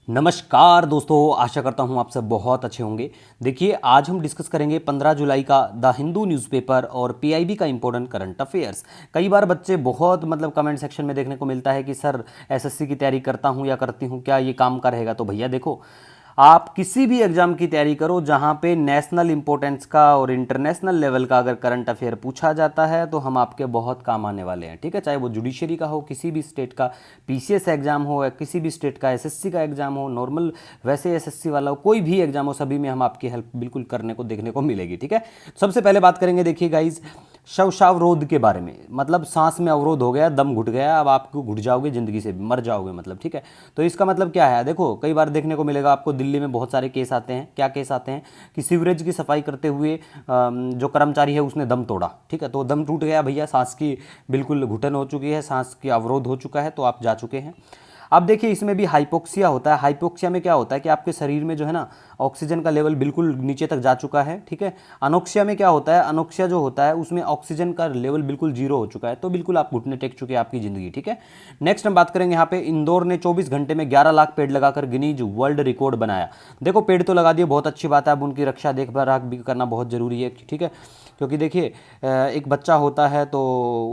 नमस्कार दोस्तों, आशा करता हूँ आप सब बहुत अच्छे होंगे। देखिए, आज हम डिस्कस करेंगे 15 जुलाई का द हिंदू न्यूज़पेपर और पीआईबी का इंपॉर्टेंट करंट अफेयर्स। कई बार बच्चे बहुत कमेंट सेक्शन में देखने को मिलता है कि सर एसएससी की तैयारी करता हूँ या करती हूँ, क्या ये काम का रहेगा? तो भैया देखो, आप किसी भी एग्जाम की तैयारी करो जहां पे नेशनल इंपॉर्टेंस का और इंटरनेशनल लेवल का अगर करंट अफेयर पूछा जाता है तो हम आपके बहुत काम आने वाले हैं। ठीक है, चाहे वो जुडिशरी का हो, किसी भी स्टेट का पीसीएस एग्जाम हो, या किसी भी स्टेट का एसएससी का एग्जाम हो, नॉर्मल वैसे एसएससी वाला हो, कोई भी एग्जाम हो, सभी में हम आपकी हेल्प बिल्कुल करने को देखने को मिलेगी। ठीक है, सबसे पहले बात करेंगे, देखिए गाइज, शवशावरोध के बारे में। मतलब सांस में अवरोध हो गया, दम घुट गया, अब आपको घुट जाओगे, जिंदगी से मर जाओगे मतलब। ठीक है, तो इसका मतलब क्या है? देखो, कई बार देखने को मिलेगा आपको, दिल्ली में बहुत सारे केस आते हैं। क्या केस आते हैं कि सीवरेज की सफाई करते हुए जो कर्मचारी है उसने दम तोड़ा। ठीक है, तो दम टूट गया भैया, सांस की बिल्कुल घुटन हो चुकी है, सांस की अवरोध हो चुका है, तो आप जा चुके हैं। अब देखिए, इसमें भी हाइपोक्सिया होता है। हाइपोक्सिया में क्या होता है कि आपके शरीर में जो है ना, ऑक्सीजन का लेवल बिल्कुल नीचे तक जा चुका है। ठीक है, अनोक्सिया में क्या होता है? अनोक्सिया जो होता है उसमें ऑक्सीजन का लेवल बिल्कुल जीरो हो चुका है, तो बिल्कुल आप घुटने टेक चुके हैं आपकी ज़िंदगी। ठीक है, नेक्स्ट हम बात करेंगे यहाँ पे, इंदौर ने 24 घंटे में 11 लाख पेड़ लगाकर गिनीज वर्ल्ड रिकॉर्ड बनाया। देखो, पेड़ तो लगा दिए, बहुत अच्छी बात है, अब उनकी रक्षा देखभाल भी करना बहुत ज़रूरी है। ठीक है, क्योंकि देखिए, एक बच्चा होता है तो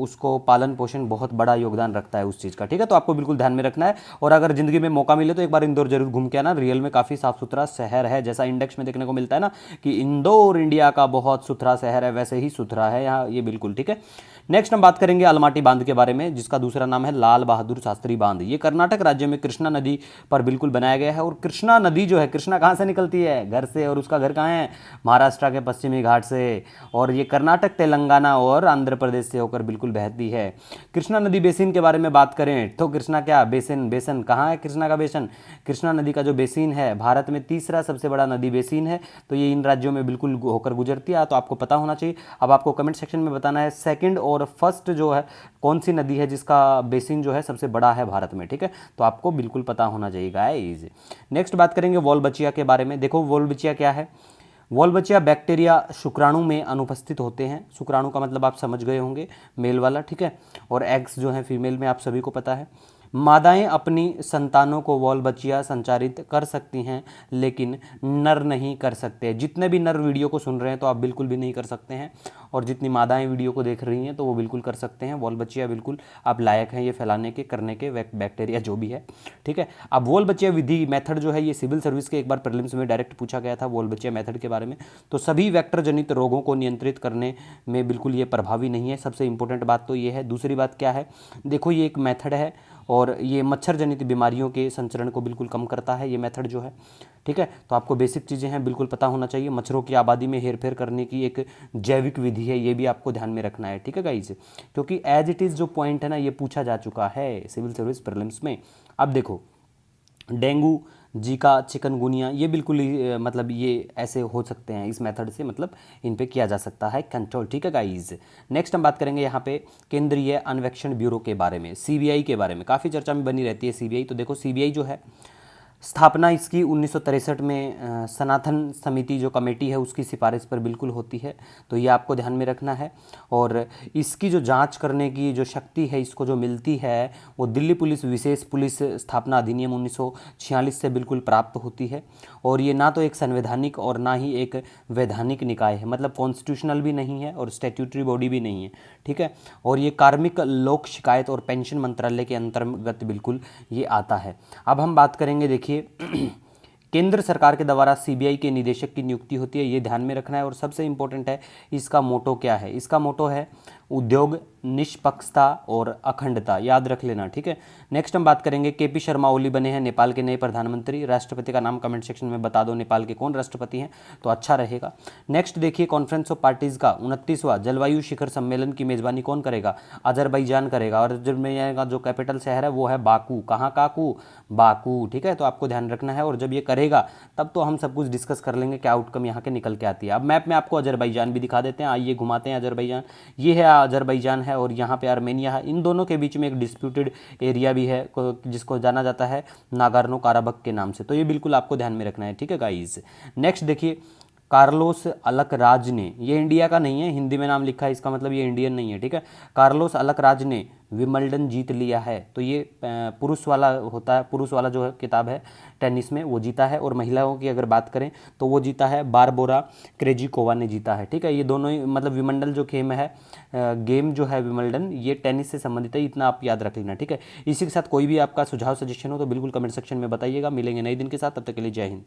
उसको पालन पोषण बहुत बड़ा योगदान रखता है उस चीज़ का। ठीक है, तो आपको बिल्कुल ध्यान में रखना है। और अगर ज़िंदगी में मौका मिले तो एक बार इंदौर जरूर घूम के आना, रियल में काफ़ी साफ सुथरा शहर है। जैसा इंडेक्स में देखने को मिलता है ना कि इंदौर इंडिया का बहुत सुथरा शहर है, वैसे ही सुथरा है यहाँ ये बिल्कुल। ठीक है, नेक्स्ट हम बात करेंगे अलमाटी बांध के बारे में, जिसका दूसरा नाम है लाल बहादुर शास्त्री बांध। ये कर्नाटक राज्य में कृष्णा नदी पर बिल्कुल बनाया गया है। और कृष्णा नदी जो है, कृष्णा कहाँ से निकलती है? घर से। और उसका घर कहाँ है? महाराष्ट्र के पश्चिमी घाट से। और ये कर्नाटक, तेलंगाना और आंध्र प्रदेश से होकर बिल्कुल बहती है। कृष्णा नदी बेसिन के बारे में बात करें तो कृष्णा क्या बेसिन, बेसन कहाँ है कृष्णा का बेसन? कृष्णा नदी का जो बेसिन है भारत में तीसरा सबसे बड़ा नदी बेसिन है, तो ये इन राज्यों में बिल्कुल होकर गुजरती है, तो आपको पता होना चाहिए। अब आपको कमेंट सेक्शन में बताना है सेकंड और फर्स्ट जो है कौन सी नदी है जिसका बेसिन जो है सबसे बड़ा है भारत में। ठीक है, तो आपको बिल्कुल पता होना चाहिए गाइस। नेक्स्ट बात करेंगे वॉलबचिया के बारे में। देखो, वॉलबचिया क्या है? वॉलबचिया बैक्टीरिया शुक्राणु में अनुपस्थित होते हैं। शुक्राणु का मतलब आप समझ गए होंगे, मेल वाला। ठीक है, और एग्स जो है फीमेल में, आप सभी को पता है। मादाएं अपनी संतानों को वॉलबचिया संचारित कर सकती हैं, लेकिन नर नहीं कर सकते। जितने भी नर वीडियो को सुन रहे हैं तो आप बिल्कुल भी नहीं कर सकते हैं, और जितनी मादाएं वीडियो को देख रही हैं तो वो बिल्कुल कर सकते हैं। वॉलबचिया बिल्कुल आप लायक हैं ये फैलाने के, करने के, बैक्टीरिया जो भी है। ठीक है, अब वॉलबचिया विधि मेथड जो है, ये सिविल सर्विस के एक बार प्रीलिम्स में डायरेक्ट पूछा गया था वॉलबचिया मेथड के बारे में। तो सभी वेक्टर जनित रोगों को नियंत्रित करने में बिल्कुल ये प्रभावी नहीं है, सबसे इंपॉर्टेंट बात तो ये है। दूसरी बात क्या है? देखो, ये एक मेथड है और ये मच्छर जनित बीमारियों के संचरण को बिल्कुल कम करता है ये मेथड जो है। ठीक है, तो आपको बेसिक चीज़ें हैं बिल्कुल पता होना चाहिए। मच्छरों की आबादी में हेरफेर करने की एक जैविक विधि है, ये भी आपको ध्यान में रखना है। ठीक है गाइस, क्योंकि एज इट इज़ जो पॉइंट है ना, ये पूछा जा चुका है सिविल सर्विस प्रीलिम्स में। अब देखो, डेंगू, जीका, चिकनगुनिया, ये बिल्कुल ही ये ऐसे हो सकते हैं इस मेथड से, मतलब इन पे किया जा सकता है कंट्रोल। ठीक है गाइज, नेक्स्ट हम बात करेंगे यहाँ पे केंद्रीय अन्वेषण ब्यूरो के बारे में, सीबीआई के बारे में। काफ़ी चर्चा में बनी रहती है सीबीआई। तो देखो, सीबीआई जो है, स्थापना इसकी 1963 में सनातन समिति जो कमेटी है उसकी सिफारिश पर बिल्कुल होती है, तो ये आपको ध्यान में रखना है। और इसकी जो जांच करने की जो शक्ति है इसको जो मिलती है वो दिल्ली पुलिस विशेष पुलिस स्थापना अधिनियम 1946 से बिल्कुल प्राप्त होती है। और ये ना तो एक संवैधानिक और ना ही एक वैधानिक निकाय है, मतलब कॉन्स्टिट्यूशनल भी नहीं है और स्टैट्यूटरी बॉडी भी नहीं है। ठीक है, और ये कार्मिक, लोक शिकायत और पेंशन मंत्रालय के अंतर्गत बिल्कुल ये आता है। अब हम बात करेंगे, देखिए, केंद्र सरकार के द्वारा सीबीआई के निदेशक की नियुक्ति होती है, ये ध्यान में रखना है। और सबसे इंपॉर्टेंट है, इसका मोटो क्या है? इसका मोटो है उद्योग, निष्पक्षता और अखंडता, याद रख लेना। ठीक है, नेक्स्ट हम बात करेंगे, केपी शर्मा ओली बने हैं नेपाल के नए प्रधानमंत्री। राष्ट्रपति का नाम कमेंट सेक्शन में बता दो, नेपाल के कौन राष्ट्रपति हैं, तो अच्छा रहेगा। नेक्स्ट देखिए, कॉन्फ्रेंस ऑफ पार्टीज़ का 29वां जलवायु शिखर सम्मेलन की मेजबानी कौन करेगा? अजरबैजान करेगा। और अजरबैजान का जो कैपिटल शहर है वो है बाकू। कहाँ काकू? बाकू। ठीक है, तो आपको ध्यान रखना है, और जब ये करेगा तब तो हम सब कुछ डिस्कस कर लेंगे क्या आउटकम यहाँ के निकल के आती है। अब मैप में आपको अजरबैजान भी दिखा देते हैं, आइए घुमाते हैं अजरबैजान। ये है अजरबैजान है, और यहाँ पे आर्मेनिया है। इन दोनों के बीच में एक डिस्प्यूटेड एरिया भी है जिसको जाना जाता है नागोर्नो काराबख के नाम से, तो ये बिल्कुल आपको ध्यान में रखना है। ठीक है गाइज, नेक्स्ट देखिए, कार्लोस अलकराज ने, ये इंडिया का नहीं है, हिंदी में नाम लिखा है, इसका मतलब ये इंडियन नहीं है, ठीक है। कार्लोस अलकराज ने विंबलडन जीत लिया है, तो ये पुरुष वाला होता है, पुरुष वाला जो है किताब है टेनिस में, वो जीता है। और महिलाओं की अगर बात करें तो वो जीता है बारबोरा क्रेजिकोवा ने जीता है, ठीक है। ये दोनों ही मतलब विंबलडन जो गेम है, गेम जो है विंबलडन, ये टेनिस से संबंधित है, इतना आप याद रख लेना, ठीक है। इसी के साथ कोई भी आपका सुझाव सजेशन हो तो बिल्कुल कमेंट सेक्शन में बताइएगा। मिलेंगे नए दिन के साथ, तब तक के लिए जय हिंद।